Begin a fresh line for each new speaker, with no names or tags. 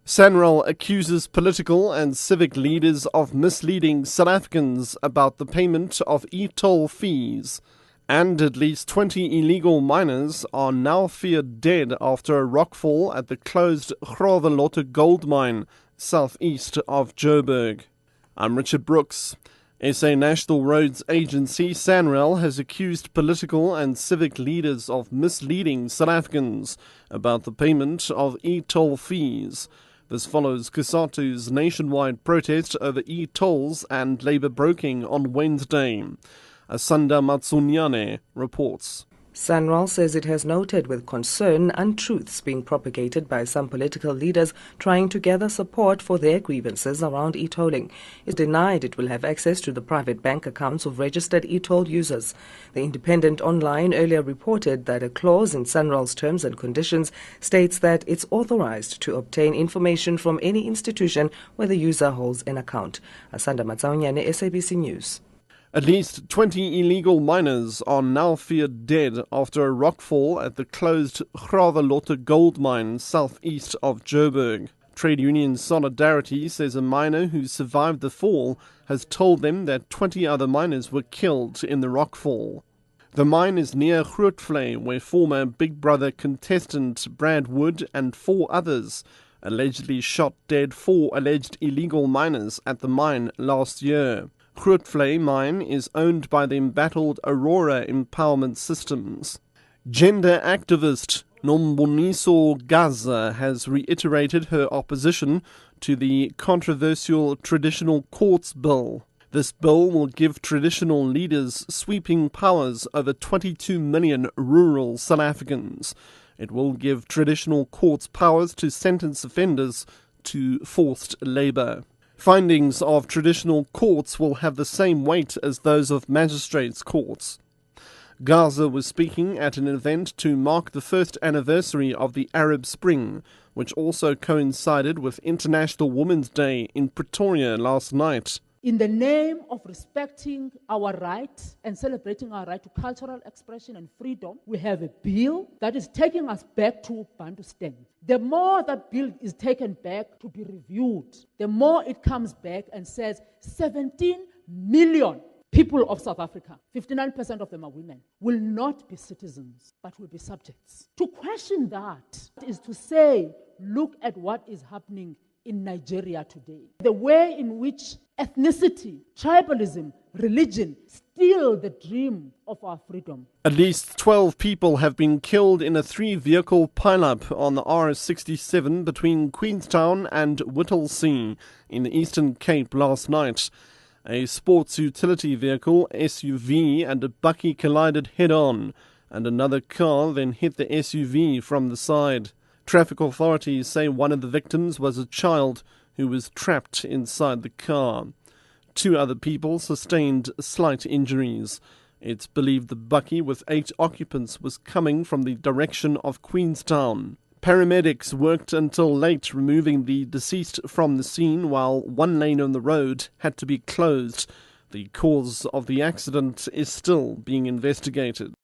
Sanral accuses political and civic leaders of misleading South Africans about the payment of e-toll fees. And at least 20 illegal miners are now feared dead after a rockfall at the closed Growlelotte gold mine, southeast of Joburg. I'm Richard Brooks. SA National Roads Agency Sanral has accused political and civic leaders of misleading South Africans about the payment of e-toll fees. This follows Kusatu's nationwide protest over e-tolls and labour broking on Wednesday. Asanda Matsunyane reports.
Sanral says it has noted with concern untruths being propagated by some political leaders trying to gather support for their grievances around e-tolling. It denied it will have access to the private bank accounts of registered e-toll users. The Independent Online earlier reported that a clause in Sanral's terms and conditions states that it's authorized to obtain information from any institution where the user holds an account. Asanda Matsunyane, SABC News.
At least 20 illegal miners are now feared dead after a rockfall at the closed Growlelotte gold mine southeast of Joburg. Trade union Solidarity says a miner who survived the fall has told them that 20 other miners were killed in the rockfall. The mine is near Grootvlei, where former Big Brother contestant Brad Wood and 4 others allegedly shot dead 4 alleged illegal miners at the mine last year. Grootvlei mine is owned by the embattled Aurora Empowerment Systems. Gender activist Nomboniso Gaza has reiterated her opposition to the controversial Traditional Courts Bill. This bill will give traditional leaders sweeping powers over 22 million rural South Africans. It will give traditional courts powers to sentence offenders to forced labour. Findings of traditional courts will have the same weight as those of magistrates' courts. Gaza was speaking at an event to mark the first anniversary of the Arab Spring, which also coincided with International Women's Day in Pretoria last night.
In the name of respecting our rights and celebrating our right to cultural expression and freedom, we have a bill that is taking us back to Bantustan. The more that bill is taken back to be reviewed, the more it comes back and says 17 million people of South Africa, 59% of them are women, will not be citizens, but will be subjects. To question that is to say, look at what is happening in Nigeria today. The way in which ethnicity, tribalism, religion steal the dream of our freedom.
At least 12 people have been killed in a 3-vehicle pileup on the R67 between Queenstown and Whittlesea in the Eastern Cape last night. A sports utility vehicle, SUV, and a bakkie collided head-on, and another car then hit the SUV from the side. Traffic authorities say one of the victims was a child who was trapped inside the car. 2 other people sustained slight injuries. It's believed the bakkie with 8 occupants was coming from the direction of Queenstown. Paramedics worked until late removing the deceased from the scene while one lane on the road had to be closed. The cause of the accident is still being investigated.